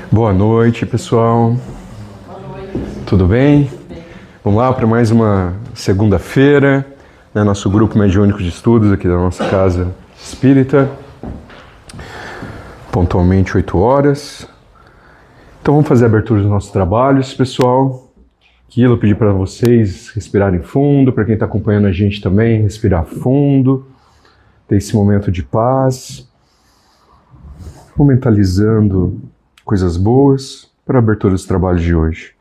Boa noite, pessoal. Tudo bem? Vamos lá para mais uma segunda-feira, né? Nosso grupo mediúnico de estudos aqui da nossa casa espírita. Pontualmente 8 horas. Então vamos fazer a abertura dos nossos trabalhos, pessoal. Aquilo eu pedi para vocês respirarem fundo, para quem está acompanhando a gente também, respirar fundo, ter esse momento de paz, mentalizando coisas boas para a abertura dos trabalhos de hoje.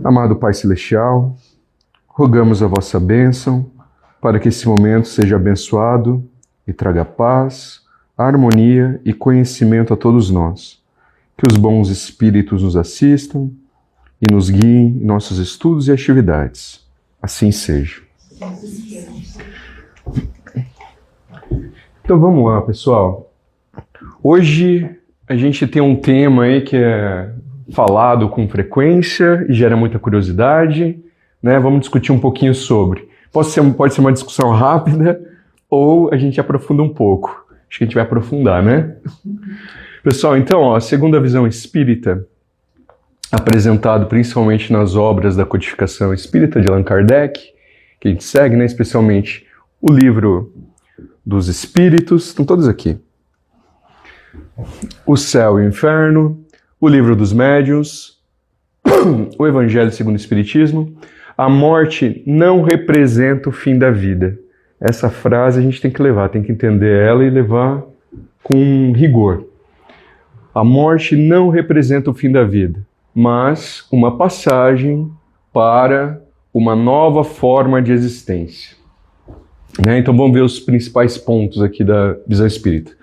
Amado Pai Celestial, rogamos a vossa bênção para que esse momento seja abençoado e traga paz, harmonia e conhecimento a todos nós. Que os bons espíritos nos assistam e nos guiem em nossos estudos e atividades. Assim seja. Então vamos lá, pessoal. Hoje a gente tem um tema aí que é falado com frequência e gera muita curiosidade, né? Vamos discutir um pouquinho sobre. Pode ser uma discussão rápida ou a gente aprofunda um pouco. Acho que a gente vai aprofundar, né? Pessoal, então, a segunda visão espírita, apresentado principalmente nas obras da codificação espírita de Allan Kardec, que a gente segue, né? Especialmente o livro dos Espíritos, estão todos aqui. O Céu e o Inferno, o Livro dos Médiuns, o Evangelho segundo o Espiritismo. A morte não representa o fim da vida. Essa frase a gente tem que levar, tem que entender ela e levar com rigor. A morte não representa o fim da vida, mas uma passagem para uma nova forma de existência. Né? Então vamos ver os principais pontos aqui da visão espírita.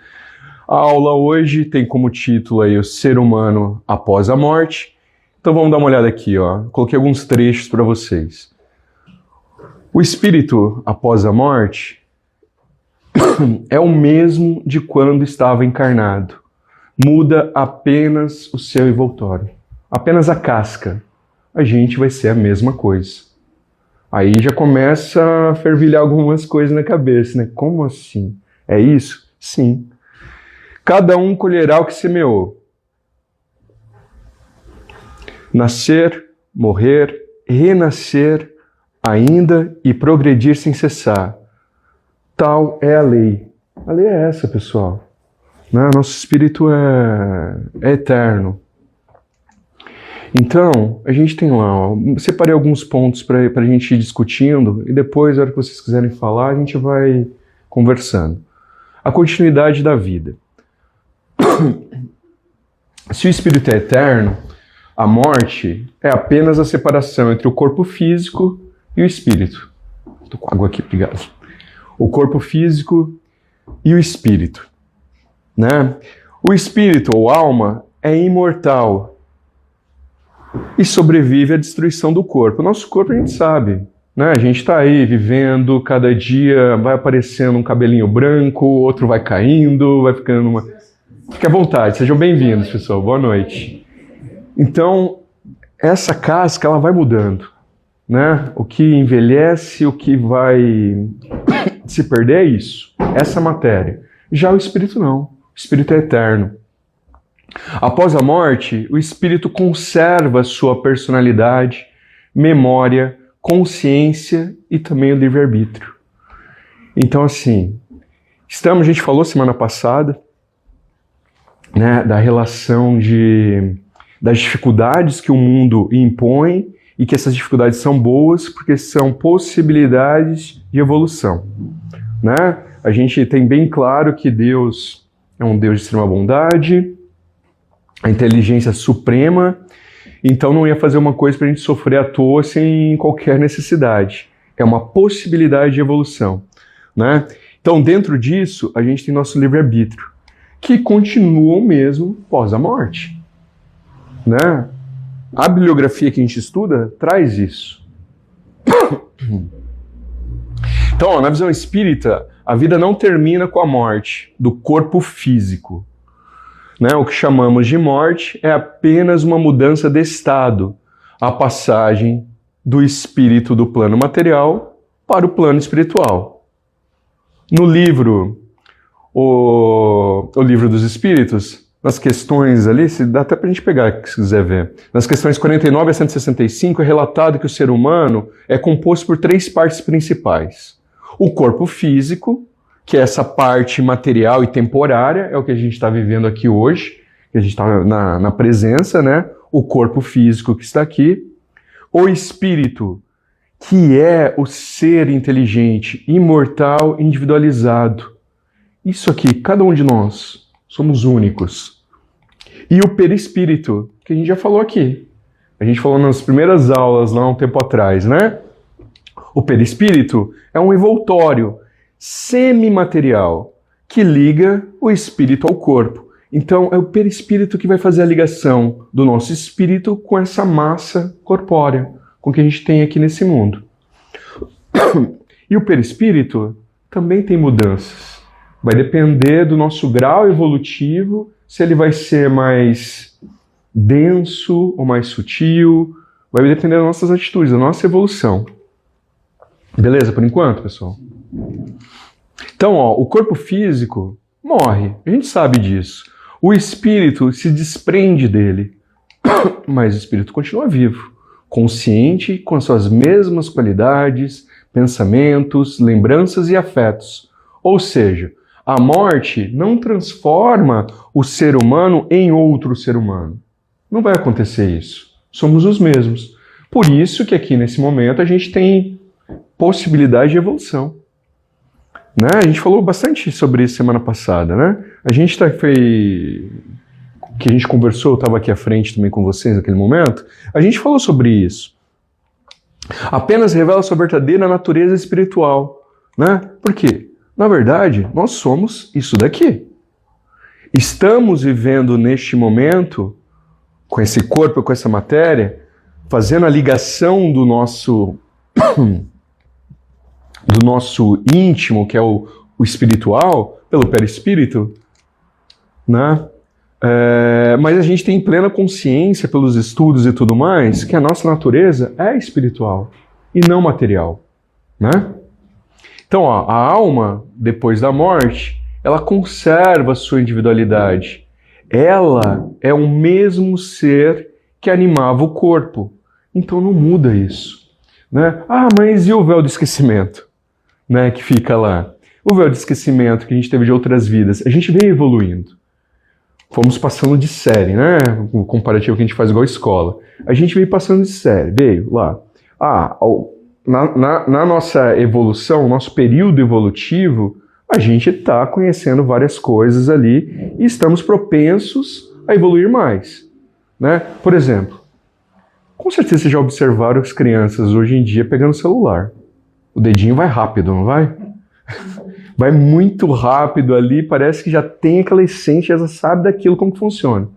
A aula hoje tem como título aí o ser humano após a morte. Então vamos dar uma olhada aqui, ó. Coloquei alguns trechos para vocês. O espírito após a morte é o mesmo de quando estava encarnado. Muda apenas o seu envoltório. Apenas a casca. A gente vai ser a mesma coisa. Aí já começa a fervilhar algumas coisas na cabeça, né? Como assim? É isso? Sim. Cada um colherá o que semeou. Nascer, morrer, renascer ainda e progredir sem cessar. Tal é a lei. A lei é essa, pessoal. Né? Nosso espírito é eterno. Então, a gente tem lá, ó, separei alguns pontos para a gente ir discutindo e depois, na hora que vocês quiserem falar, a gente vai conversando. A continuidade da vida. Se o espírito é eterno, a morte é apenas a separação entre o corpo físico e o espírito. Estou com água aqui, obrigado. O corpo físico e o espírito. Né? O espírito ou alma é imortal e sobrevive à destruição do corpo. O nosso corpo a gente sabe, né? A gente está aí vivendo, cada dia vai aparecendo um cabelinho branco, outro vai caindo, vai ficando uma... Fique à vontade, sejam bem-vindos, pessoal. Boa noite. Então, essa casca, ela vai mudando, né? O que envelhece, o que vai se perder é isso, essa matéria. Já o espírito não. O espírito é eterno. Após a morte, o espírito conserva sua personalidade, memória, consciência e também o livre-arbítrio. Então, assim, a gente falou semana passada, né, da relação das dificuldades que o mundo impõe e que essas dificuldades são boas porque são possibilidades de evolução. Né? A gente tem bem claro que Deus é um Deus de extrema bondade, a inteligência suprema, então não ia fazer uma coisa para a gente sofrer à toa sem qualquer necessidade. É uma possibilidade de evolução. Né? Então, dentro disso, a gente tem nosso livre-arbítrio, que continua o mesmo pós a morte. Né? A bibliografia que a gente estuda traz isso. Então, ó, na visão espírita, a vida não termina com a morte do corpo físico. Né? O que chamamos de morte é apenas uma mudança de estado, a passagem do espírito do plano material para o plano espiritual. No livro, o Livro dos Espíritos, nas questões ali, se dá até para a gente pegar, se quiser ver. Nas questões 49 a 165 é relatado que o ser humano é composto por 3 partes principais. O corpo físico, que é essa parte material e temporária, é o que a gente está vivendo aqui hoje, que a gente está na presença, né? O corpo físico que está aqui. O espírito, que é o ser inteligente, imortal, individualizado. Isso aqui, cada um de nós, somos únicos. E o perispírito, que a gente já falou aqui. A gente falou nas primeiras aulas, lá um tempo atrás, né? O perispírito é um envoltório semimaterial que liga o espírito ao corpo. Então, é o perispírito que vai fazer a ligação do nosso espírito com essa massa corpórea, com o que a gente tem aqui nesse mundo. E o perispírito também tem mudanças. Vai depender do nosso grau evolutivo, se ele vai ser mais denso ou mais sutil. Vai depender das nossas atitudes, da nossa evolução. Beleza, por enquanto, pessoal? Então, o corpo físico morre. A gente sabe disso. O espírito se desprende dele. Mas o espírito continua vivo, consciente, com as suas mesmas qualidades, pensamentos, lembranças e afetos. Ou seja, a morte não transforma o ser humano em outro ser humano. Não vai acontecer isso. Somos os mesmos. Por isso que aqui nesse momento a gente tem possibilidade de evolução. Né? A gente falou bastante sobre isso semana passada, né? A gente que a gente conversou, eu estava aqui à frente também com vocês naquele momento, a gente falou sobre isso. Apenas revela sua verdadeira natureza espiritual, né? Por quê? Na verdade, nós somos isso daqui. Estamos vivendo neste momento, com esse corpo, com essa matéria, fazendo a ligação do nosso íntimo, que é o espiritual, pelo perispírito, né? Mas a gente tem plena consciência pelos estudos e tudo mais que a nossa natureza é espiritual e não material, né? Então, a alma, depois da morte, ela conserva a sua individualidade. Ela é o mesmo ser que animava o corpo. Então não muda isso, né? Ah, mas e o véu do esquecimento, né, que fica lá? O véu de esquecimento que a gente teve de outras vidas, a gente veio evoluindo. Fomos passando de série, né? O comparativo que a gente faz igual a escola. A gente veio passando de série, veio lá. Na nossa evolução, nosso período evolutivo, a gente está conhecendo várias coisas ali e estamos propensos a evoluir mais, né? Por exemplo, com certeza vocês já observaram as crianças hoje em dia pegando celular. O dedinho vai rápido, não vai? Vai muito rápido ali, parece que já tem aquela essência, já sabe daquilo, como que funciona.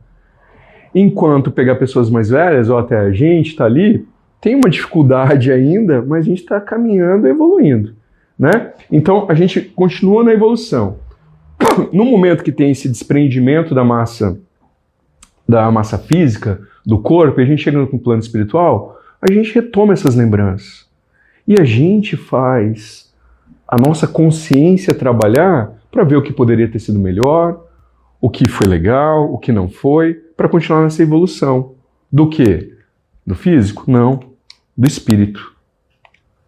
Enquanto pegar pessoas mais velhas, ou até a gente está ali, tem uma dificuldade ainda, mas a gente está caminhando e evoluindo, né? Então, a gente continua na evolução. No momento que tem esse desprendimento da massa física, do corpo, e a gente chega no plano espiritual, a gente retoma essas lembranças. E a gente faz a nossa consciência trabalhar para ver o que poderia ter sido melhor, o que foi legal, o que não foi, para continuar nessa evolução. Do quê? Do físico? Não. Do espírito.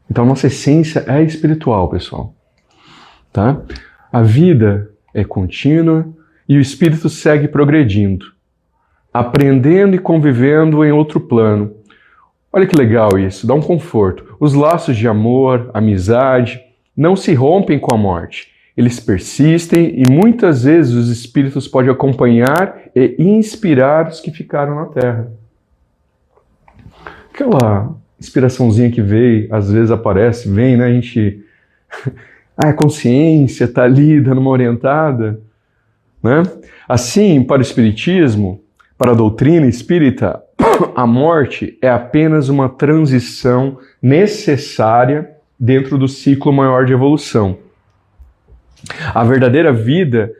Então, nossa essência é espiritual, pessoal. Tá? A vida é contínua e o espírito segue progredindo, aprendendo e convivendo em outro plano. Olha que legal isso, dá um conforto. Os laços de amor, amizade, não se rompem com a morte. Eles persistem e muitas vezes os espíritos podem acompanhar e inspirar os que ficaram na Terra. Aquela inspiraçãozinha que veio, às vezes aparece, vem, né? A gente... a consciência está ali dando uma orientada, né? Assim, para o espiritismo, para a doutrina espírita, a morte é apenas uma transição necessária dentro do ciclo maior de evolução. A verdadeira vida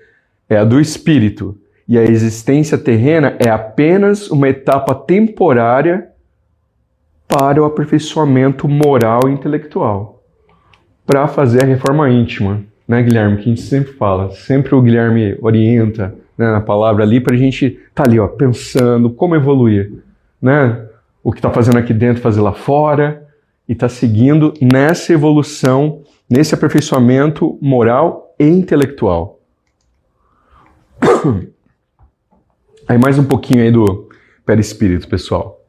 é a do espírito e a existência terrena é apenas uma etapa temporária para o aperfeiçoamento moral e intelectual, para fazer a reforma íntima, né, Guilherme? Que a gente sempre fala, sempre o Guilherme orienta né, na palavra ali, para a gente estar ali, ó, pensando como evoluir, né? O que está fazendo aqui dentro, fazer lá fora, e está seguindo nessa evolução, nesse aperfeiçoamento moral e intelectual. Aí mais um pouquinho aí do perispírito, pessoal.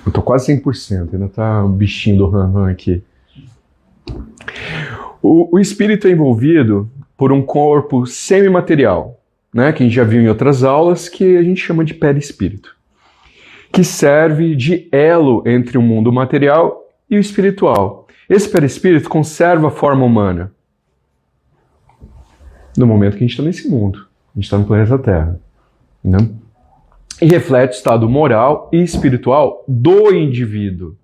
Eu tô quase 100%, ainda tá um bichinho do ram aqui. O espírito é envolvido por um corpo semimaterial, né, que a gente já viu em outras aulas, que a gente chama de perispírito, que serve de elo entre o mundo material e o espiritual. Esse perispírito conserva a forma humana no momento que a gente está nesse mundo. A gente está no planeta Terra, né? E reflete o estado moral e espiritual do indivíduo,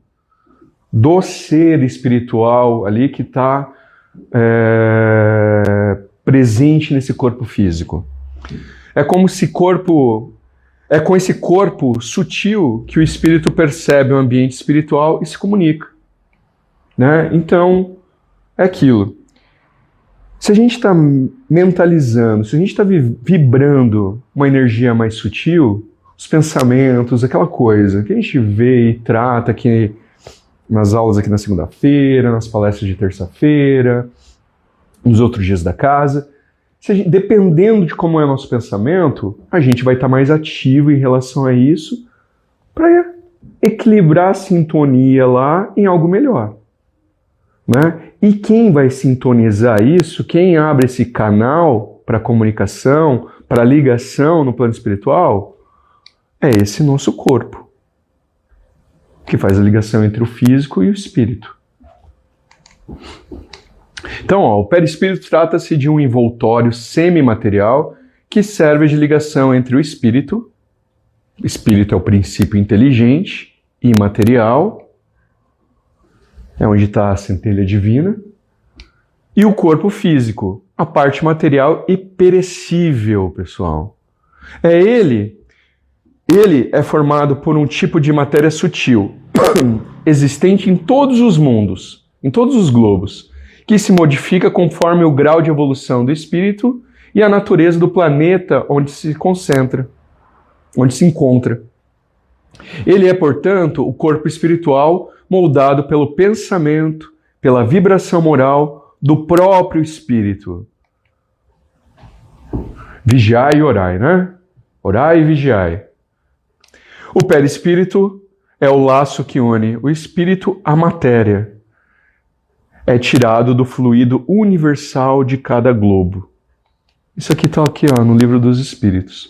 do ser espiritual ali que está presente nesse corpo físico. É com esse corpo sutil que o espírito percebe o ambiente espiritual e se comunica, né? Então, é aquilo. Se a gente está mentalizando, se a gente está vibrando uma energia mais sutil, os pensamentos, aquela coisa que a gente vê e trata aqui nas aulas aqui na segunda-feira, nas palestras de terça-feira, nos outros dias da casa, dependendo de como é o nosso pensamento, a gente vai estar mais ativo em relação a isso para equilibrar a sintonia lá em algo melhor, né? E quem vai sintonizar isso, quem abre esse canal para comunicação, para ligação no plano espiritual, é esse nosso corpo, que faz a ligação entre o físico e o espírito. Então, ó, o perispírito trata-se de um envoltório semimaterial que serve de ligação entre o espírito é o princípio inteligente, imaterial, é onde está a centelha divina, e o corpo físico, a parte material e perecível, pessoal. Ele é formado por um tipo de matéria sutil, existente em todos os mundos, em todos os globos, que se modifica conforme o grau de evolução do espírito e a natureza do planeta onde se concentra, onde se encontra. Ele é, portanto, o corpo espiritual moldado pelo pensamento, pela vibração moral do próprio espírito. Vigiai e orai, né? Orai e vigiai. O perispírito é o laço que une o espírito à matéria. É tirado do fluido universal de cada globo. Isso aqui está aqui, ó, no Livro dos Espíritos.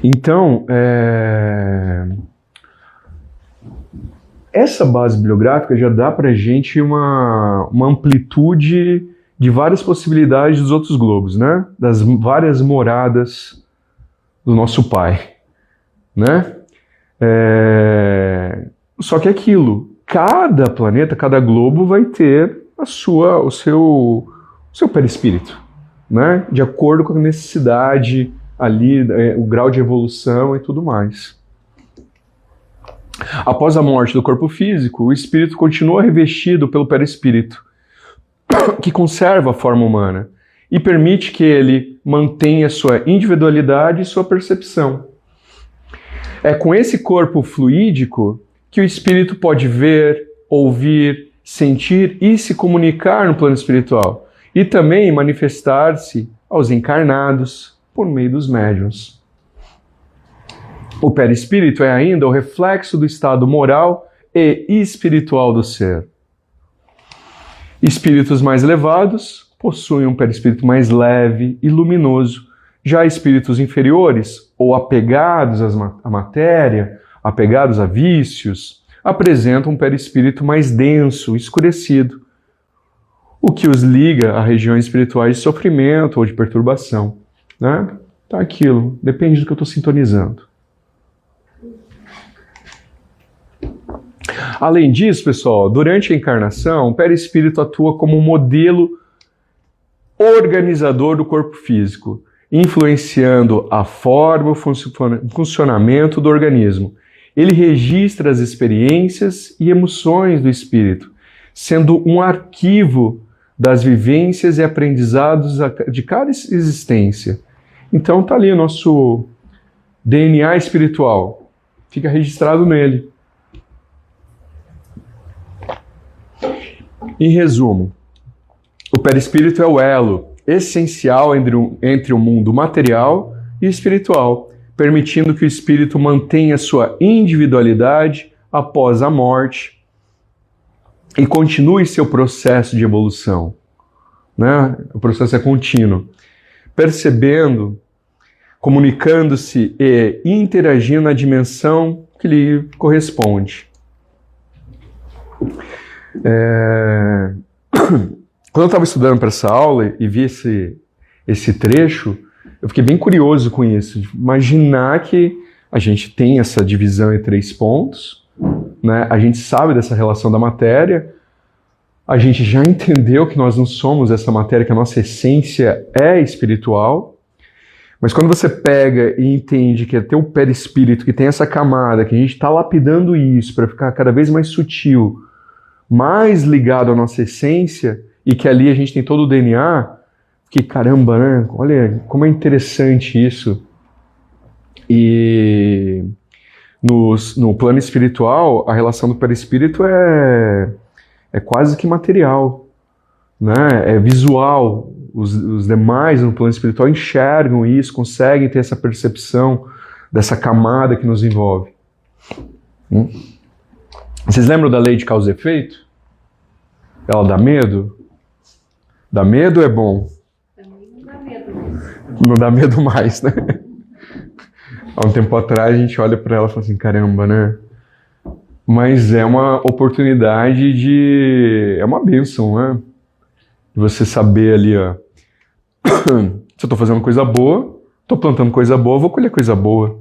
Então, essa base bibliográfica já dá para a gente uma amplitude de várias possibilidades dos outros globos, né? Das várias moradas do nosso Pai, né? Só que é aquilo, cada planeta, cada globo vai ter o seu perispírito, né? De acordo com a necessidade ali, o grau de evolução e tudo mais. Após a morte do corpo físico, o espírito continua revestido pelo perispírito, que conserva a forma humana e permite que ele mantenha sua individualidade e sua percepção. É com esse corpo fluídico que o espírito pode ver, ouvir, sentir e se comunicar no plano espiritual, e também manifestar-se aos encarnados por meio dos médiuns. O perispírito é ainda o reflexo do estado moral e espiritual do ser. Espíritos mais elevados possuem um perispírito mais leve e luminoso. Já espíritos inferiores, ou apegados à matéria, apegados a vícios, apresentam um perispírito mais denso, escurecido, o que os liga a regiões espirituais de sofrimento ou de perturbação, né? Tá aquilo, depende do que eu estou sintonizando. Além disso, pessoal, durante a encarnação, o perispírito atua como um modelo organizador do corpo físico, influenciando a forma, o funcionamento do organismo. Ele registra as experiências e emoções do espírito, sendo um arquivo das vivências e aprendizados de cada existência. Então tá ali o nosso DNA espiritual. Fica registrado nele. Em resumo, o perispírito é o elo essencial entre o mundo material e espiritual, permitindo que o espírito mantenha sua individualidade após a morte e continue seu processo de evolução. Né? O processo é contínuo. Percebendo, comunicando-se e interagindo na dimensão que lhe corresponde. Quando eu estava estudando para essa aula e vi esse trecho, eu fiquei bem curioso com isso. Imaginar que a gente tem essa divisão em 3 pontos, né? A gente sabe dessa relação da matéria, a gente já entendeu que nós não somos essa matéria, que a nossa essência é espiritual, mas quando você pega e entende que é teu perispírito, que tem essa camada, que a gente está lapidando isso para ficar cada vez mais sutil, mais ligado à nossa essência, e que ali a gente tem todo o DNA, que caramba, né? Olha como é interessante isso. E no plano espiritual, a relação do perispírito é quase que material, né? É visual. Os demais no plano espiritual enxergam isso, conseguem ter essa percepção dessa camada que nos envolve. Vocês lembram da lei de causa e efeito? Ela dá medo? Dá medo ou é bom? Não dá medo. Não dá medo mais, né? Há um tempo atrás a gente olha para ela e fala assim, caramba, né? Mas é uma oportunidade é uma bênção, né? De você saber ali, ó, se eu estou fazendo coisa boa, estou plantando coisa boa, vou colher coisa boa,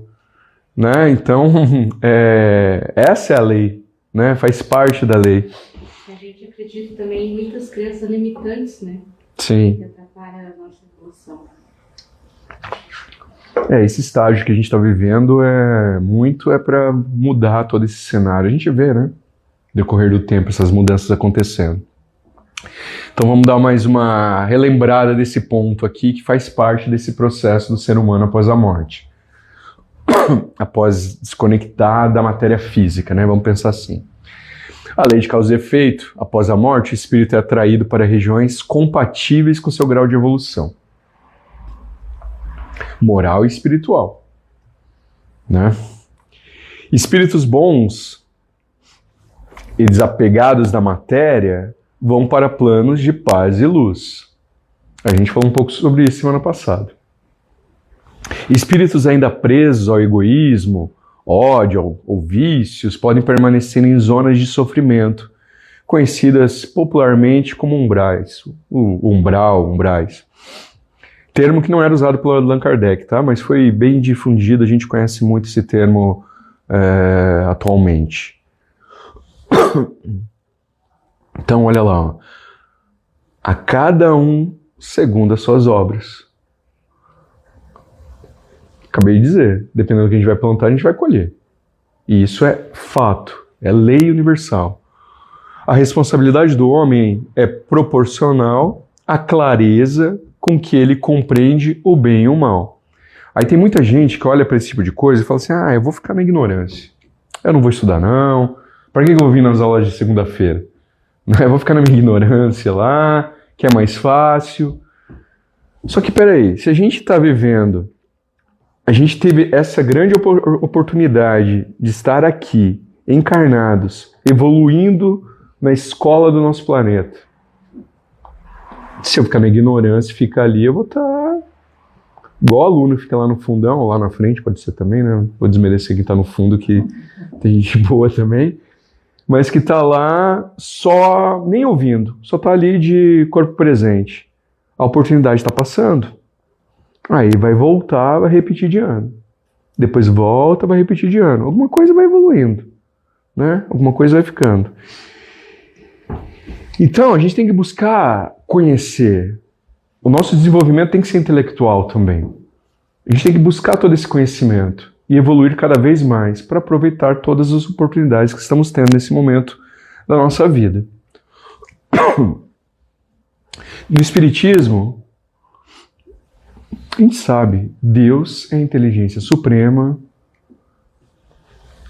né? Então, essa é a lei, né? Faz parte da lei. A gente acredita também em muitas crenças limitantes, né? Sim. Que atrapalham a nossa evolução. Esse estágio que a gente está vivendo é para mudar todo esse cenário. A gente vê, né? No decorrer do tempo, essas mudanças acontecendo. Então vamos dar mais uma relembrada desse ponto aqui, que faz parte desse processo do ser humano após a morte. Após desconectar da matéria física, né? Vamos pensar assim. A lei de causa e efeito, após a morte, o espírito é atraído para regiões compatíveis com seu grau de evolução moral e espiritual, né? Espíritos bons e desapegados da matéria vão para planos de paz e luz. A gente falou um pouco sobre isso semana passada. Espíritos ainda presos ao egoísmo, ódio ou vícios podem permanecer em zonas de sofrimento, conhecidas popularmente como umbrais, umbrais. Termo que não era usado pelo Allan Kardec, tá? Mas foi bem difundido, a gente conhece muito esse termo atualmente. Então, olha lá, ó. A cada um segundo as suas obras. Acabei de dizer, dependendo do que a gente vai plantar, a gente vai colher. E isso é fato, é lei universal. A responsabilidade do homem é proporcional à clareza com que ele compreende o bem e o mal. Aí tem muita gente que olha para esse tipo de coisa e fala assim, eu vou ficar na ignorância. Eu não vou estudar não. Para que eu vou vir nas aulas de segunda-feira? Eu vou ficar na minha ignorância lá, que é mais fácil. Só que peraí, se a gente está vivendo, a gente teve essa grande oportunidade de estar aqui, encarnados, evoluindo na escola do nosso planeta. Se eu ficar na ignorância e ficar ali, eu vou estar igual aluno, fica lá no fundão, ou lá na frente, pode ser também, né? Vou desmerecer quem está no fundo, que tem gente boa também, mas que está lá só, nem ouvindo, só está ali de corpo presente. A oportunidade está passando. Aí vai voltar, vai repetir de ano. Depois volta, vai repetir de ano. Alguma coisa vai evoluindo, né? Alguma coisa vai ficando. Então, a gente tem que buscar conhecer. O nosso desenvolvimento tem que ser intelectual também. A gente tem que buscar todo esse conhecimento e evoluir cada vez mais para aproveitar todas as oportunidades que estamos tendo nesse momento da nossa vida. No Espiritismo, a gente sabe, Deus é a inteligência suprema,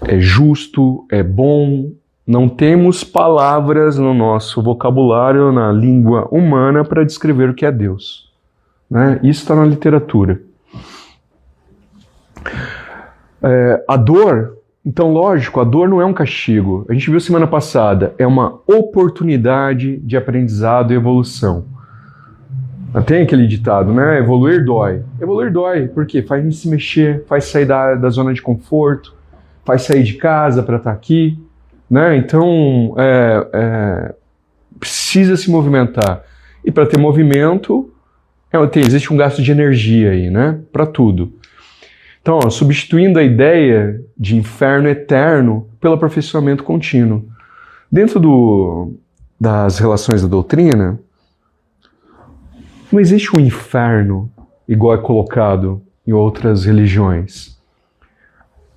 é justo, é bom. Não temos palavras no nosso vocabulário, na língua humana, para descrever o que é Deus. Né? Isso está na literatura. A dor, então lógico, a dor não é um castigo. A gente viu semana passada, é uma oportunidade de aprendizado e evolução. Tem aquele ditado, né? Evoluir dói. Evoluir dói, por quê? Faz a gente se mexer, faz sair da zona de conforto, faz sair de casa para estar aqui, né? Então, precisa se movimentar. E para ter movimento, existe um gasto de energia aí, né? Para tudo. Então, substituindo a ideia de inferno eterno pelo aperfeiçoamento contínuo. Dentro das relações da doutrina, não existe um inferno igual é colocado em outras religiões.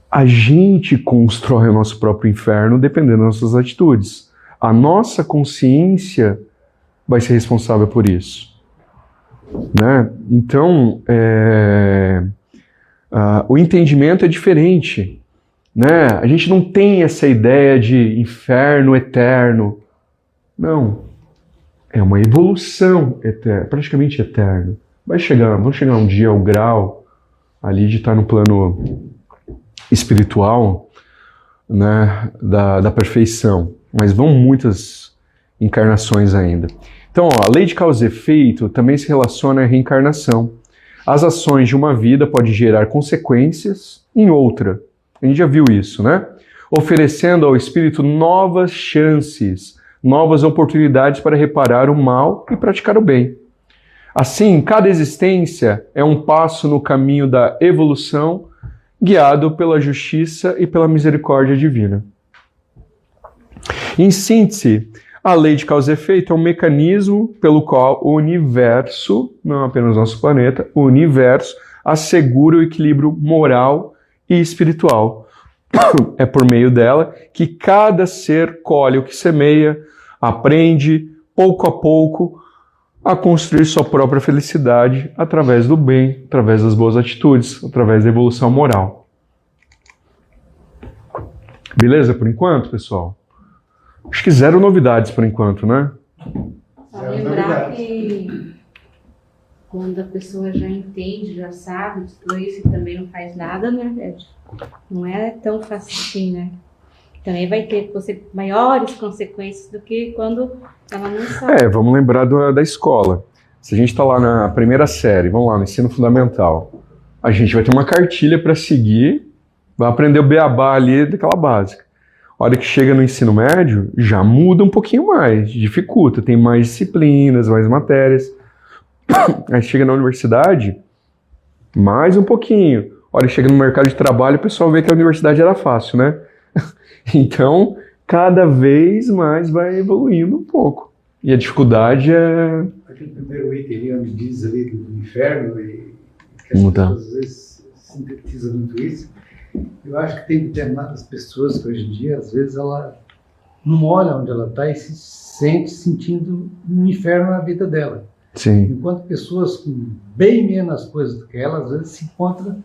A gente constrói o nosso próprio inferno dependendo das nossas atitudes. A nossa consciência vai ser responsável por isso. Né? Então, o entendimento é diferente. Né? A gente não tem essa ideia de inferno eterno. Não. É uma evolução eterna, praticamente eterna. Vamos chegar um dia ao grau ali de estar no plano espiritual, né, da perfeição. Mas vão muitas encarnações ainda. Então, a lei de causa e efeito também se relaciona à reencarnação. As ações de uma vida podem gerar consequências em outra. A gente já viu isso, né? Oferecendo ao espírito novas chances, novas oportunidades para reparar o mal e praticar o bem. Assim, cada existência é um passo no caminho da evolução, guiado pela justiça e pela misericórdia divina. Em síntese, a lei de causa e efeito é um mecanismo pelo qual o universo, não apenas nosso planeta, o universo assegura o equilíbrio moral e espiritual. É por meio dela que cada ser colhe o que semeia, aprende, pouco a pouco, a construir sua própria felicidade através do bem, através das boas atitudes, através da evolução moral. Beleza por enquanto, pessoal? Acho que zero novidades por enquanto, né? Só lembrar que quando a pessoa já entende, já sabe de tudo isso e também não faz nada, né? Não é tão fácil assim, né? Também vai ter maiores consequências do que quando ela não sabe. Vamos lembrar da escola. Se a gente está lá na primeira série, vamos lá, no ensino fundamental, a gente vai ter uma cartilha para seguir, vai aprender o beabá ali daquela básica. A hora que chega no ensino médio, já muda um pouquinho mais, dificulta, tem mais disciplinas, mais matérias. Aí chega na universidade, mais um pouquinho. A hora que chega no mercado de trabalho, o pessoal vê que a universidade era fácil, né? Então, cada vez mais vai evoluindo um pouco. E a dificuldade é... Aquele primeiro item onde diz ali do inferno, e que as pessoas às vezes sintetizam muito isso, eu acho que tem determinadas pessoas que hoje em dia, às vezes, ela não olha onde ela está e se sente sentindo um inferno na vida dela. Sim. Enquanto pessoas com bem menos coisas do que ela, às vezes se encontram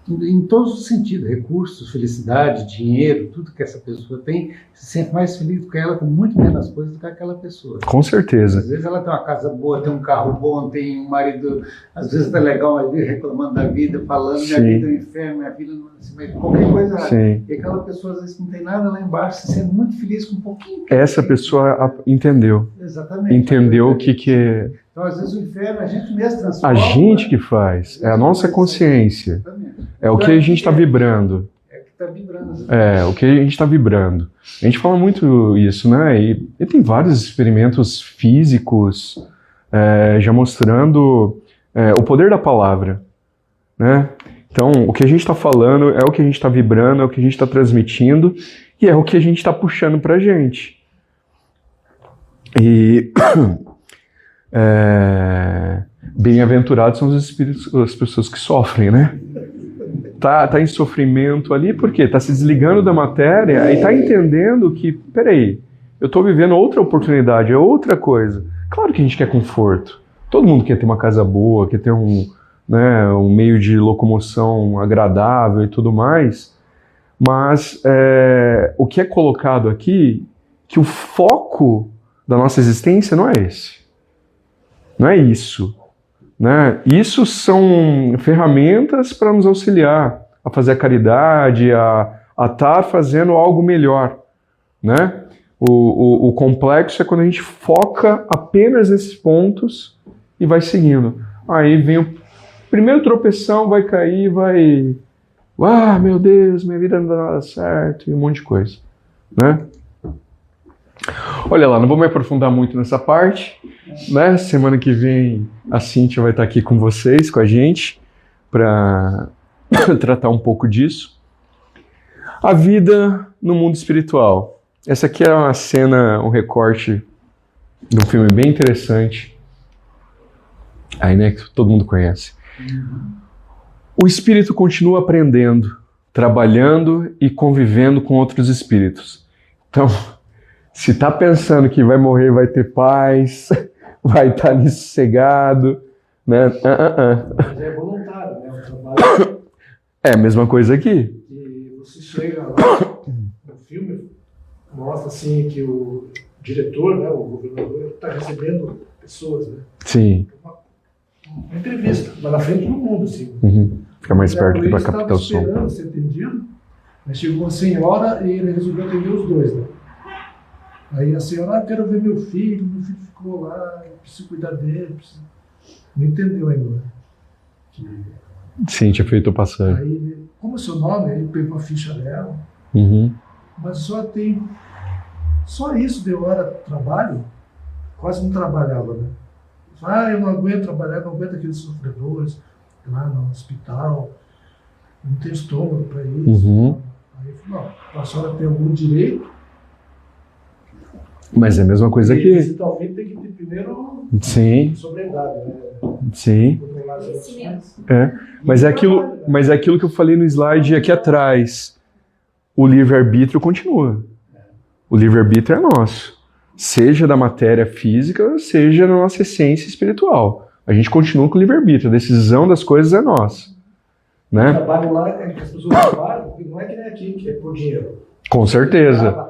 em todos os sentidos, recursos, felicidade, dinheiro, tudo que essa pessoa tem, se sente mais feliz do que ela com muito menos coisas do que aquela pessoa. Com certeza. Às vezes ela tem uma casa boa, tem um carro bom, tem um marido, às vezes tá legal, mas reclamando da vida, falando, minha vida é um inferno, minha vida não é qualquer coisa. Sim. E aquela pessoa às vezes não tem nada lá embaixo, se sente muito feliz com um pouquinho. Essa pessoa entendeu. Exatamente. Entendeu o que é. Então, às vezes o inferno a gente mesmo transforma. A gente que faz, é a nossa consciência. É o que a gente está vibrando. É o que está vibrando. É, o que a gente está vibrando. A gente fala muito isso, né? E tem vários experimentos físicos já mostrando o poder da palavra, né? Então, o que a gente está falando é o que a gente está vibrando, é o que a gente está transmitindo e é o que a gente está puxando para a gente. E bem-aventurados são os espíritos, as pessoas que sofrem, né? Tá em sofrimento ali, por quê? Tá se desligando da matéria e tá entendendo que, peraí, Eu estou vivendo outra oportunidade, é outra coisa. Claro que a gente quer conforto. Todo mundo quer ter uma casa boa, quer ter um meio de locomoção agradável e tudo mais. Mas o que é colocado aqui, que o foco da nossa existência não é esse. Não é isso. Né? Isso são ferramentas para nos auxiliar a fazer a caridade, a estar fazendo algo melhor. Né? O complexo é quando a gente foca apenas nesses pontos e vai seguindo. Aí vem o primeiro tropeção, vai cair, vai... Ah, meu Deus, minha vida não dá nada certo, e um monte de coisa. Né? Olha lá, não vou me aprofundar muito nessa parte. Né? Semana que vem a Cíntia vai estar aqui com vocês, com a gente, para tratar um pouco disso. A vida no mundo espiritual. Essa aqui é uma cena, um recorte de um filme bem interessante. Aí, né, que todo mundo conhece. O espírito continua aprendendo, trabalhando e convivendo com outros espíritos. Então, se está pensando que vai morrer, vai ter paz, vai estar ali sossegado, né? Mas é voluntário, né? O trabalho. É a mesma coisa aqui. E você chega lá no filme, mostra assim que o diretor, né, o governador, está recebendo pessoas, né? Sim. Uma entrevista, mas na frente do mundo, assim. Uhum. Fica mais perto aqui para captar o som. Esperando ser atendido, mas chegou uma senhora e ele resolveu atender os dois, né? Aí a senhora, eu quero ver meu filho ficou lá, eu preciso cuidar dele, preciso... Não entendeu ainda, né? Sim, tinha feito o passagem. Aí, como é o seu nome? Ele pegou a ficha dela, mas só isso deu hora de trabalho, quase não trabalhava, né? Eu não aguento trabalhar, não aguento aqueles sofredores lá no hospital, não tenho estômago para isso. Aí eu falei, não, a senhora tem algum direito. Mas é a mesma coisa aqui. Principalmente tem que ter primeiro sobriedade, né? Sim. Mas é aquilo que eu falei no slide aqui atrás. O livre-arbítrio continua. O livre-arbítrio é nosso. Seja da matéria física, seja da nossa essência espiritual. A gente continua com o livre-arbítrio. A decisão das coisas é nossa. Né? O trabalho lá é que as pessoas trabalham, não é que nem aqui, que é por dinheiro. Com certeza.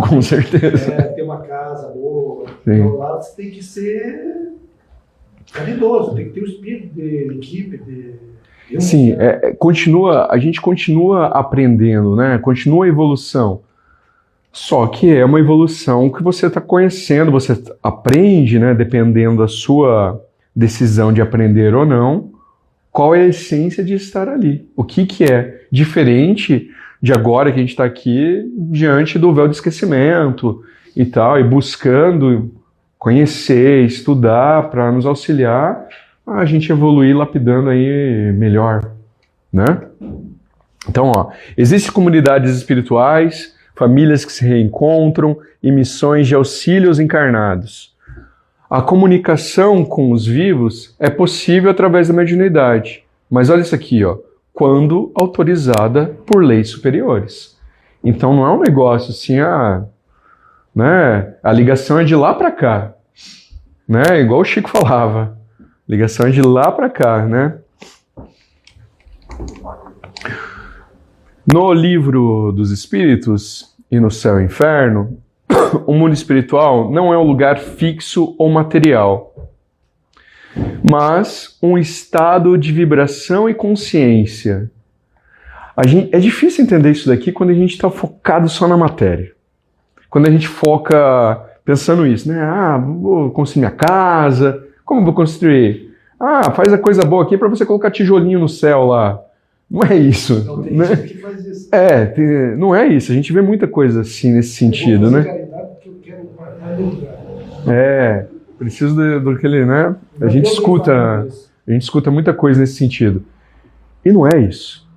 Com certeza. Ter uma casa boa. Sim. Então lá você tem que ser caridoso, tem que ter o espírito de equipe, Sim, a gente continua aprendendo, né? Continua a evolução. Só que é uma evolução que você está conhecendo, você aprende, né? Dependendo da sua decisão de aprender ou não, qual é a essência de estar ali. O que é diferente de agora que a gente está aqui diante do véu de esquecimento e tal, e buscando conhecer, estudar para nos auxiliar a gente evoluir lapidando aí melhor, né? Então, existem comunidades espirituais, famílias que se reencontram e missões de auxílio aos encarnados. A comunicação com os vivos é possível através da mediunidade. Mas olha isso aqui, quando autorizada por leis superiores. Então não é um negócio assim, né? A ligação é de lá para cá, né? Igual o Chico falava, ligação é de lá para cá, né? No Livro dos Espíritos e no Céu e Inferno, o mundo espiritual não é um lugar fixo ou material, mas um estado de vibração e consciência. É difícil entender isso daqui quando a gente está focado só na matéria. Quando a gente foca pensando isso, né? Vou construir minha casa, como vou construir? Faz a coisa boa aqui para você colocar tijolinho no céu lá. Não é isso. Não tem gente que faz isso. Não é isso. A gente vê muita coisa assim nesse sentido, né? Porque eu quero guardar no lugar. Preciso daquele, né? A gente escuta muita coisa nesse sentido. E não é isso.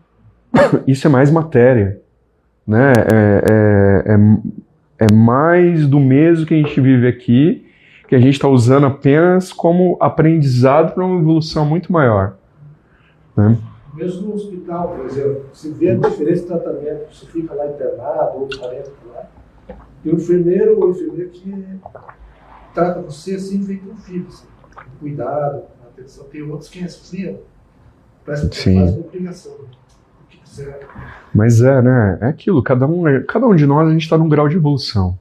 Isso é mais matéria, né? É mais do mesmo que a gente vive aqui, que a gente está usando apenas como aprendizado para uma evolução muito maior, né? Mesmo no hospital, por exemplo, você vê a diferença de tratamento, você fica lá internado, ou 40 lá, Tem um enfermeiro ou enfermeira que trata você assim, feito um filho, assim, com cuidado, com atenção. Tem outros que resfriam, parece que faz uma obrigação. O que quiser. Mas né? É aquilo, cada um de nós, a gente está num grau de evolução.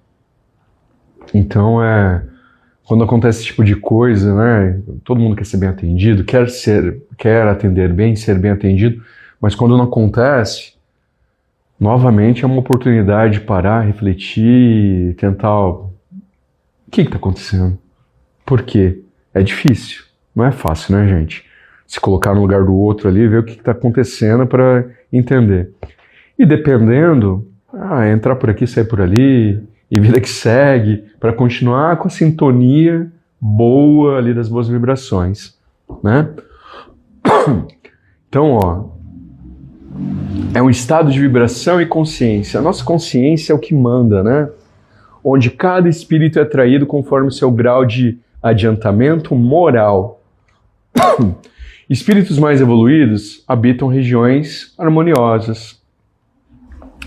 Então, quando acontece esse tipo de coisa, né? Todo mundo quer ser bem atendido, quer atender bem, ser bem atendido, mas quando não acontece, novamente é uma oportunidade de parar, refletir, tentar... O que está acontecendo? Por quê? É difícil, não é fácil, né, gente? Se colocar no lugar do outro ali, ver o que está acontecendo para entender. E dependendo, entrar por aqui, sair por ali, e vida que segue, para continuar com a sintonia boa ali das boas vibrações, né? Então, é um estado de vibração e consciência. A nossa consciência é o que manda, né? Onde cada espírito é atraído conforme o seu grau de adiantamento moral. Espíritos mais evoluídos habitam regiões harmoniosas,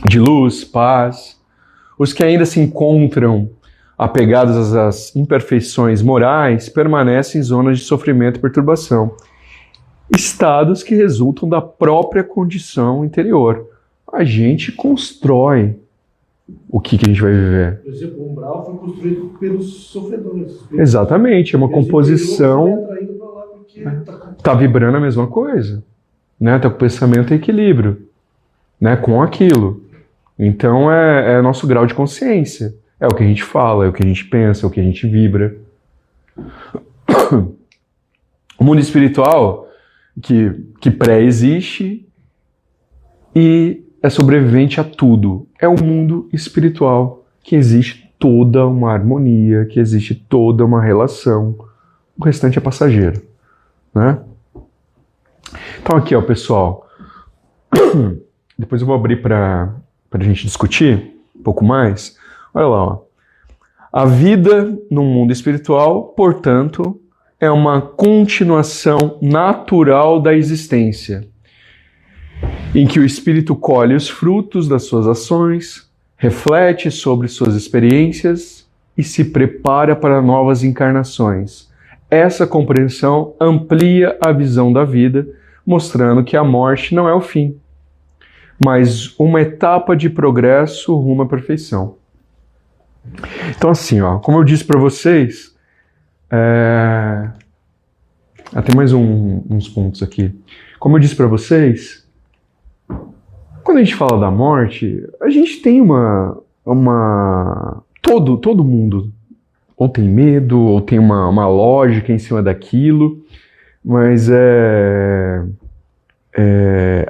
de luz, paz. Os que ainda se encontram apegados às imperfeições morais permanecem em zonas de sofrimento e perturbação. Estados que resultam da própria condição interior. A gente constrói o que a gente vai viver. Por exemplo, o umbral foi construído pelos sofredores. Exatamente, é uma composição... Está Tá vibrando a mesma coisa, né? Tá com o pensamento em equilíbrio, né? Com aquilo. Então é nosso grau de consciência. É o que a gente fala, é o que a gente pensa, é o que a gente vibra. O mundo espiritual que pré-existe e é sobrevivente a tudo. É o mundo espiritual que existe toda uma harmonia, que existe toda uma relação. O restante é passageiro, né? Então aqui, pessoal. Depois eu vou abrir para a gente discutir um pouco mais. Olha lá, A vida no mundo espiritual, portanto, é uma continuação natural da existência, em que o espírito colhe os frutos das suas ações, reflete sobre suas experiências e se prepara para novas encarnações. Essa compreensão amplia a visão da vida, mostrando que a morte não é o fim, mas uma etapa de progresso rumo à perfeição. Então assim, como eu disse para vocês, tem mais uns pontos aqui. Como eu disse para vocês, quando a gente fala da morte, a gente tem todo mundo ou tem medo, ou tem uma lógica em cima daquilo, mas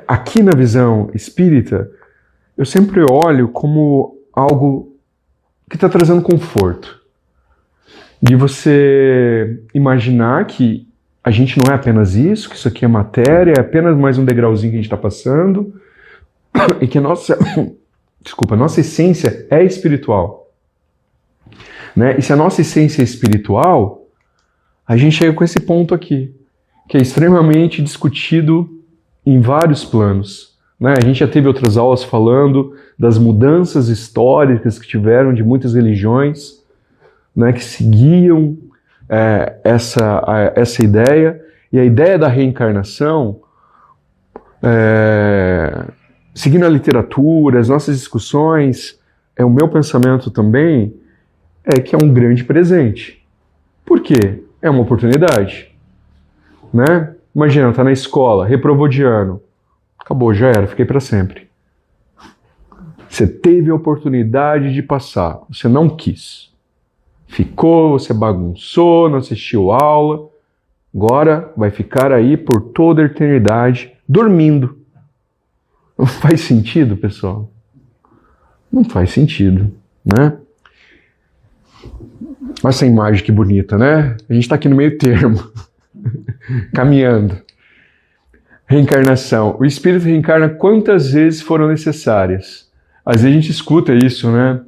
aqui na visão espírita, eu sempre olho como algo que está trazendo conforto. De você imaginar que a gente não é apenas isso, que isso aqui é matéria, é apenas mais um degrauzinho que a gente está passando, e que a nossa essência é espiritual. Né? E se a nossa essência é espiritual, a gente chega com esse ponto aqui, que é extremamente discutido em vários planos. Né? A gente já teve outras aulas falando das mudanças históricas que tiveram de muitas religiões, né, que seguiam essa ideia, e a ideia da reencarnação, seguindo a literatura, as nossas discussões, o meu pensamento também é que é um grande presente. Por quê? É uma oportunidade. Né? Imagina, tá na escola, reprovou de ano. Acabou, já era, fiquei para sempre. Você teve a oportunidade de passar, você não quis. Ficou, você bagunçou, não assistiu aula. Agora vai ficar aí por toda a eternidade, dormindo. Não faz sentido, pessoal? Não faz sentido, né? Olha essa imagem que bonita, né? A gente está aqui no meio termo, caminhando. Reencarnação. O espírito reencarna quantas vezes foram necessárias. Às vezes a gente escuta isso, né?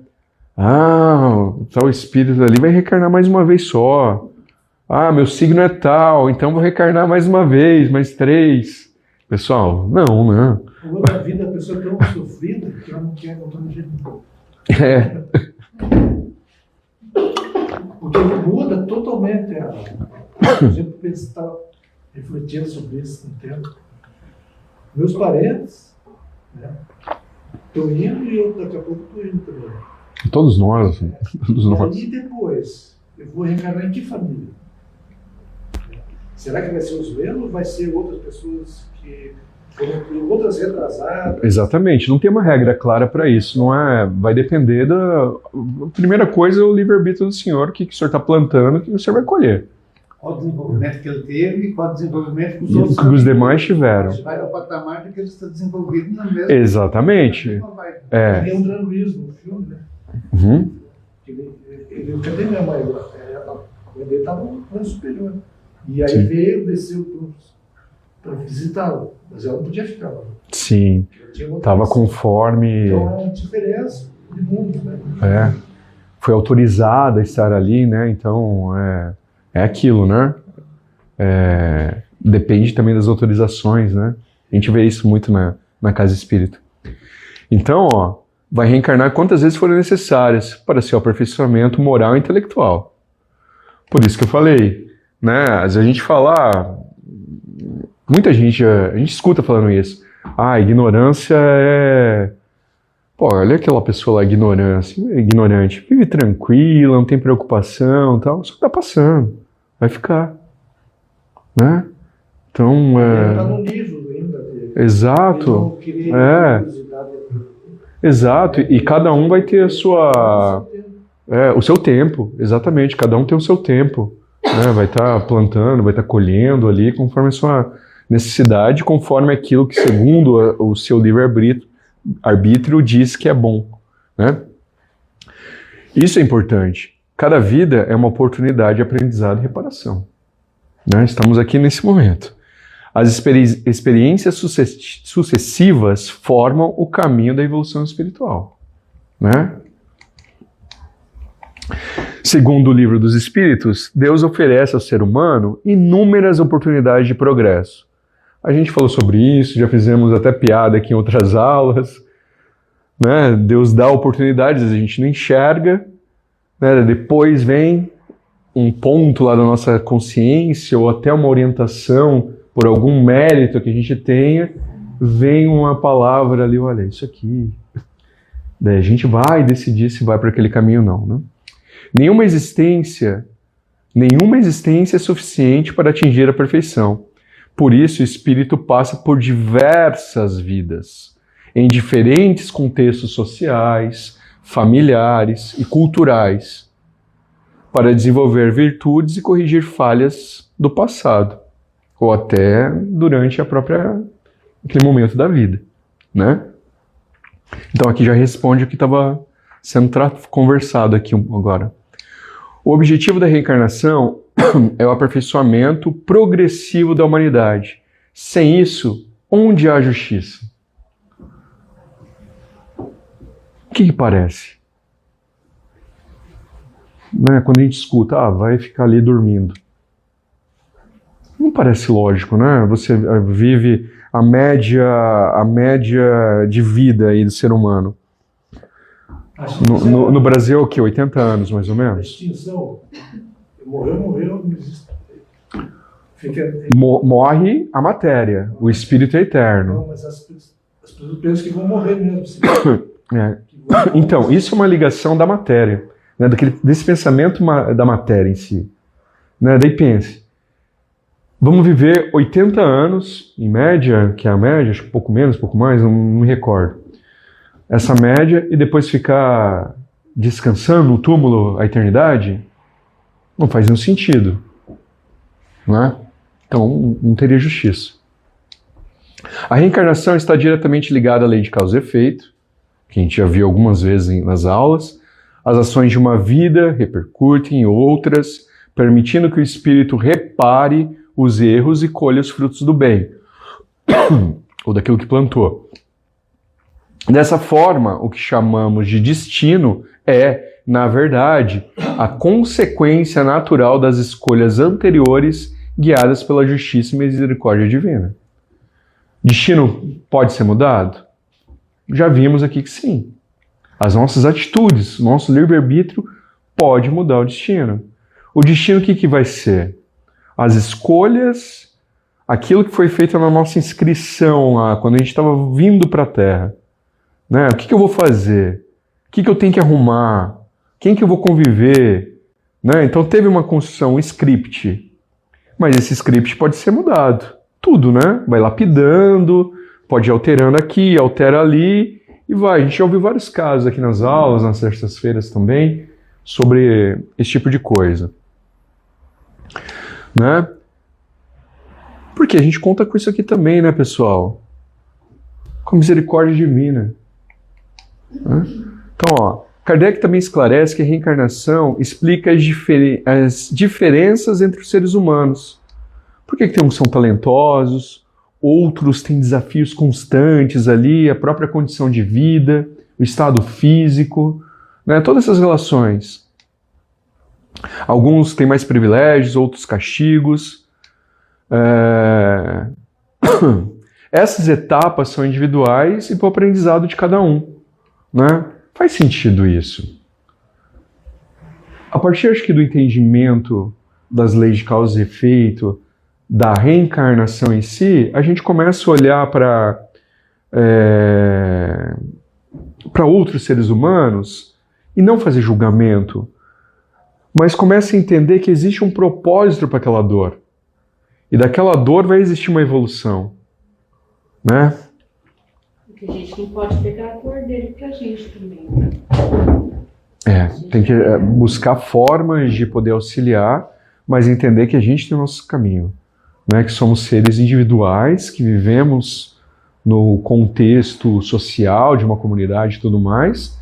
Tal espírito ali vai reencarnar mais uma vez só. Meu signo é tal, então vou reencarnar mais uma vez, mais 3. Pessoal, não, né? Na vida a pessoa é tão sofrida que ela não quer voltar no jeito. Porque muda totalmente. Por exemplo, eu estava refletindo sobre isso no tempo. Meus parentes, né? Estou indo e eu daqui a pouco estou indo também. Todos nós. Todos E nós. aí depois, eu vou reencarnar em que família? Será que vai ser os mesmos ou vai ser outras pessoas que foram outras retrasadas? Exatamente, não tem uma regra clara para isso, não é? Vai depender da. A primeira coisa é o livre-arbítrio do senhor, o que o senhor está plantando, o que o senhor vai colher. Qual o desenvolvimento que ele teve e qual o desenvolvimento que os E outros que os demais tiveram. vai ao patamar que ele está desenvolvido na mesma. Exatamente. É. Tem um Dranuísmo no filme, né? Uhum. Ele cadê minha mãe? A mãe dele estava no plano superior. E aí Sim. desceu para visitá-lo. Mas ela não podia ficar lá. Sim, Ela tinha outra estava missão. conforme. Então é uma diferença de mundo, né? Foi autorizada a estar ali, né? Então é aquilo, né? Depende também das autorizações, né? A gente vê isso muito na casa espírita. Então, ó, vai reencarnar quantas vezes forem necessárias para seu aperfeiçoamento moral e intelectual. Por isso que eu falei, né? Às vezes a gente fala, muita gente, a gente escuta falando isso. Ah, ignorância é... Pô, olha aquela pessoa lá ignorante, vive tranquila, não tem preocupação e tal, só que tá passando, vai ficar, né? Então, Ele está no nível ainda dele. exato, Ele não queria curiosidade. exato, e cada um vai ter a sua, o seu tempo, exatamente, cada um tem o seu tempo, né? Vai estar plantando, vai estar colhendo ali, conforme a sua necessidade, conforme aquilo que, segundo o seu livre-arbítrio, diz que é bom, né? Isso é importante. Cada vida é uma oportunidade de aprendizado e reparação, né? Estamos aqui nesse momento. As experiências sucessivas formam o caminho da evolução espiritual, né? Segundo o Livro dos Espíritos, Deus oferece ao ser humano inúmeras oportunidades de progresso. A gente falou sobre isso, já fizemos até piada aqui em outras aulas, né? Deus dá oportunidades, a gente não enxerga, né? Depois vem um ponto lá da nossa consciência ou até uma orientação por algum mérito que a gente tenha, vem uma palavra ali, olha, isso aqui. Daí a gente vai decidir se vai para aquele caminho ou não, né? Nenhuma existência é suficiente para atingir a perfeição. Por isso, o espírito passa por diversas vidas, em diferentes contextos sociais, familiares e culturais, para desenvolver virtudes e corrigir falhas do passado, ou até durante aquele momento da vida, né? Então aqui já responde o que estava sendo conversado aqui agora. O objetivo da reencarnação é o aperfeiçoamento progressivo da humanidade. Sem isso, onde há justiça? O que parece? Né? Quando a gente escuta, vai ficar ali dormindo. Não parece lógico, né? Você vive a média de vida aí do ser humano. No Brasil, o quê? 80 anos, mais ou A menos? extinção, morreu, não existe. Morre a matéria, o espírito é eterno. Não, mas as pessoas pensam que vão morrer mesmo. Então, isso é uma ligação da matéria, né? Desse pensamento da matéria em si. Né? Daí pense, vamos viver 80 anos, em média, que é a média, acho que pouco menos, pouco mais, não me recordo. Essa média, e depois ficar descansando no túmulo a eternidade, não faz nenhum sentido, né? Então, não teria justiça. A reencarnação está diretamente ligada à lei de causa e efeito, que a gente já viu algumas vezes nas aulas. As ações de uma vida repercutem em outras, permitindo que o espírito repare os erros e colha os frutos do bem, ou daquilo que plantou. Dessa forma, o que chamamos de destino é, na verdade, a consequência natural das escolhas anteriores guiadas pela justiça e misericórdia divina. Destino pode ser mudado? Já vimos aqui que sim. As nossas atitudes, nosso livre-arbítrio pode mudar o destino. O destino o que vai ser? As escolhas, aquilo que foi feito na nossa inscrição lá, quando a gente estava vindo para a Terra. Né? O que eu vou fazer? O que eu tenho que arrumar? Quem que eu vou conviver? Né? Então teve uma construção, um script. Mas esse script pode ser mudado. Tudo, né? Vai lapidando, pode ir alterando aqui, altera ali, e vai. A gente já ouviu vários casos aqui nas aulas, nas terças-feiras também, sobre esse tipo de coisa. Né? Porque a gente conta com isso aqui também, né, pessoal? Com a misericórdia divina. Né? Então, ó, Kardec também esclarece que a reencarnação explica as diferenças entre os seres humanos. Por que uns são talentosos, outros têm desafios constantes ali, a própria condição de vida, o estado físico, né? Todas essas relações. Alguns têm mais privilégios, outros castigos. Essas etapas são individuais e para o aprendizado de cada um. Né? Faz sentido isso. A partir, acho que, do entendimento das leis de causa e efeito, da reencarnação em si, a gente começa a olhar para outros seres humanos e não fazer julgamento, mas começa a entender que existe um propósito para aquela dor. E daquela dor vai existir uma evolução. Né? Porque a gente não pode pegar a cor dele pra gente também. Tem que buscar formas de poder auxiliar, mas entender que a gente tem o nosso caminho. Né? Que somos seres individuais, que vivemos no contexto social de uma comunidade e tudo mais,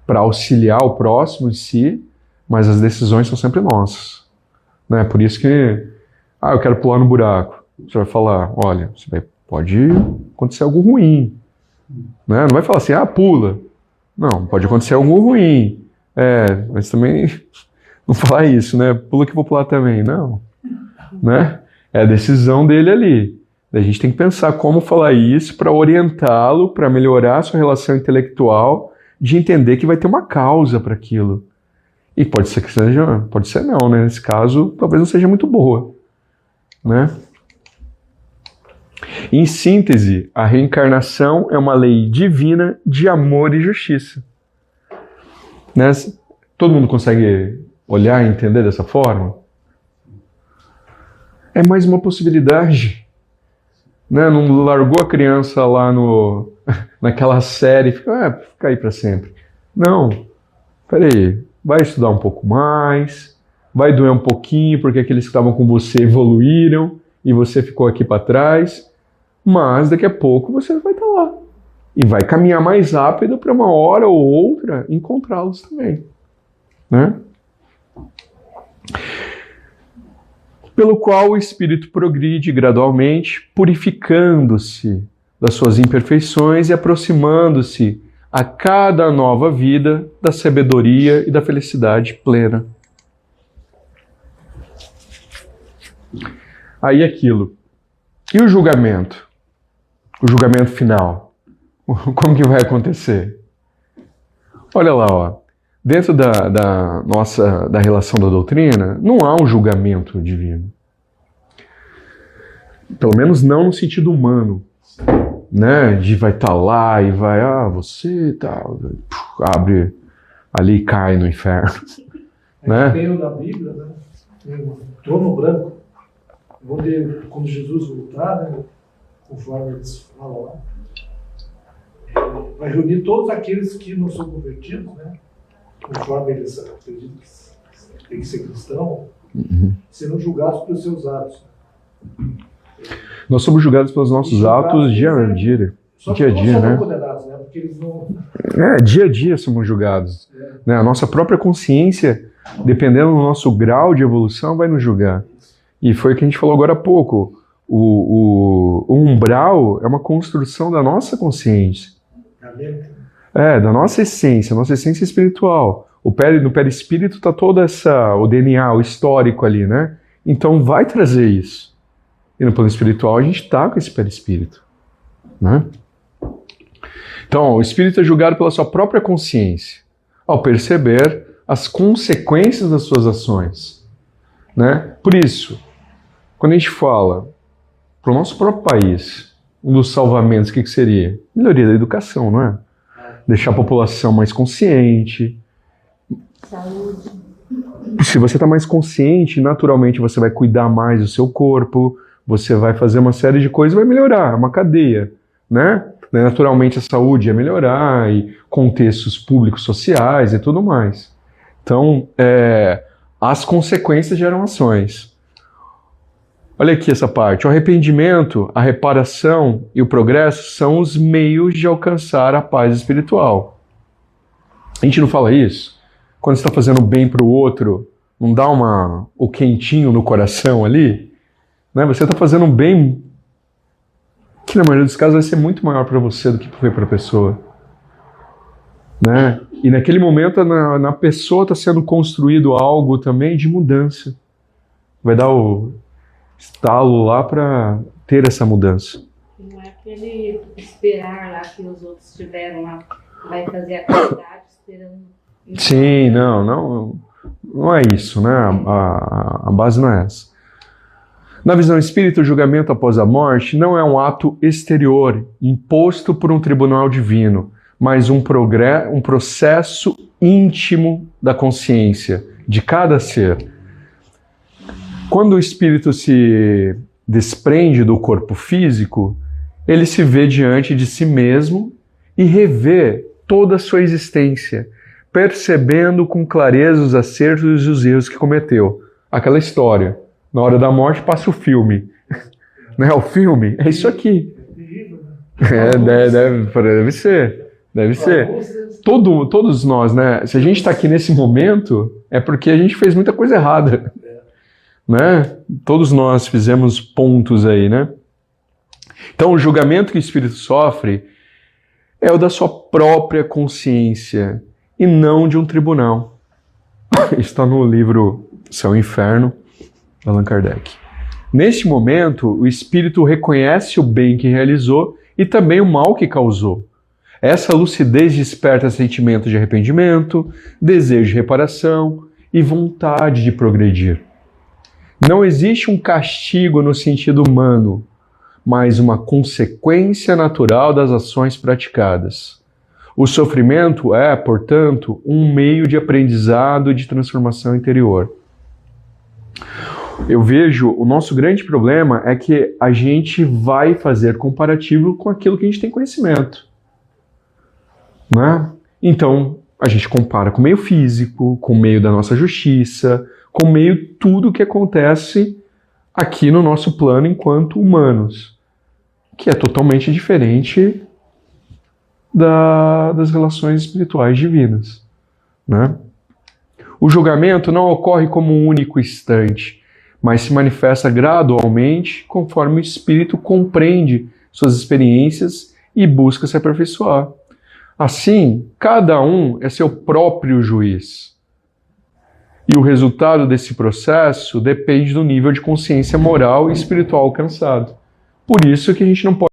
para auxiliar o próximo de si, mas as decisões são sempre nossas. Né? Por isso que, eu quero pular no buraco. Você vai falar, olha, pode acontecer algo ruim. Né? Não vai falar assim, pula. Não, pode acontecer algo ruim. Mas também não falar isso, né? Pula que eu vou pular também. Não. Né? É a decisão dele ali. A gente tem que pensar como falar isso para orientá-lo, para melhorar a sua relação intelectual, de entender que vai ter uma causa para aquilo. E pode ser que seja, pode ser não, né? Nesse caso, talvez não seja muito boa. Né? Em síntese, a reencarnação é uma lei divina de amor e justiça. Né? Todo mundo consegue olhar e entender dessa forma? É mais uma possibilidade. Né? Não largou a criança lá naquela série e fica aí para sempre. Não. Peraí, vai estudar um pouco mais, vai doer um pouquinho porque aqueles que estavam com você evoluíram e você ficou aqui para trás. Mas daqui a pouco você vai estar lá. E vai caminhar mais rápido para uma hora ou outra encontrá-los também. Né? Pelo qual o espírito progride gradualmente, purificando-se das suas imperfeições e aproximando-se a cada nova vida da sabedoria e da felicidade plena. Aí aquilo. E o julgamento? O julgamento final. Como que vai acontecer? Olha lá, ó. Dentro da relação da doutrina, não há um julgamento divino. Pelo menos não no sentido humano. Né? De vai estar lá e vai, você tal, abre ali e cai no inferno. Né? Tem o da Bíblia, né? Tem o trono branco. Quando Jesus voltar, né? Conforme eles falam lá, vai reunir todos aqueles que não são convertidos, né? Conforme eles acreditam que tem que ser cristão, serão julgados pelos seus atos. Nós somos julgados pelos nossos atos dia a dia. Só que não são condenados, né? Porque eles não... dia a dia somos julgados. Né? A nossa própria consciência, dependendo do nosso grau de evolução, vai nos julgar. E foi o que a gente falou agora há pouco. O umbral é uma construção da nossa consciência. Da nossa essência espiritual. No perispírito está todo o DNA, o histórico ali, né? Então vai trazer isso. E no plano espiritual a gente está com esse perispírito. Né? Então, o espírito é julgado pela sua própria consciência, ao perceber as consequências das suas ações, né? Por isso, quando a gente fala para o nosso próprio país, um dos salvamentos, o que seria? Melhoria da educação, não é? Deixar a população mais consciente. Saúde. Se você está mais consciente, naturalmente você vai cuidar mais do seu corpo, você vai fazer uma série de coisas e vai melhorar, é uma cadeia, né? Naturalmente a saúde ia melhorar, e contextos públicos, sociais e tudo mais. Então, as consequências geram ações. Olha aqui essa parte. O arrependimento, a reparação e o progresso são os meios de alcançar a paz espiritual. A gente não fala isso? Quando você está fazendo bem para o outro, não dá o quentinho no coração ali? Né? Você está fazendo um bem que na maioria dos casos vai ser muito maior para você do que para a pessoa. Né? E naquele momento na pessoa está sendo construído algo também de mudança. Vai dar o estalo lá para ter essa mudança. Não é aquele esperar lá que os outros tiveram lá, vai fazer a caridade esperando. Sim, não é isso, né? A base não é essa. Na visão espírita, o julgamento após a morte não é um ato exterior, imposto por um tribunal divino, mas um processo íntimo da consciência de cada ser. Quando o espírito se desprende do corpo físico, ele se vê diante de si mesmo e revê toda a sua existência, percebendo com clareza os acertos e os erros que cometeu. Aquela história. Na hora da morte passa o filme. Né? O filme é isso aqui. Deve ser. Todos nós, né? Se a gente está aqui nesse momento, é porque a gente fez muita coisa errada. Né? Todos nós fizemos pontos aí, né? Então, o julgamento que o espírito sofre é o da sua própria consciência e não de um tribunal. Está no livro Céu e Inferno, de Allan Kardec. Neste momento, o espírito reconhece o bem que realizou e também o mal que causou. Essa lucidez desperta sentimento de arrependimento, desejo de reparação e vontade de progredir. Não existe um castigo no sentido humano, mas uma consequência natural das ações praticadas. O sofrimento é, portanto, um meio de aprendizado e de transformação interior. Eu vejo, o nosso grande problema é que a gente vai fazer comparativo com aquilo que a gente tem conhecimento. Né? Então, a gente compara com o meio físico, com o meio da nossa justiça, com o meio tudo que acontece aqui no nosso plano enquanto humanos, que é totalmente diferente das relações espirituais divinas. Né? O julgamento não ocorre como um único instante, mas se manifesta gradualmente conforme o espírito compreende suas experiências e busca se aperfeiçoar. Assim, cada um é seu próprio juiz. E o resultado desse processo depende do nível de consciência moral e espiritual alcançado. Por isso que a gente não pode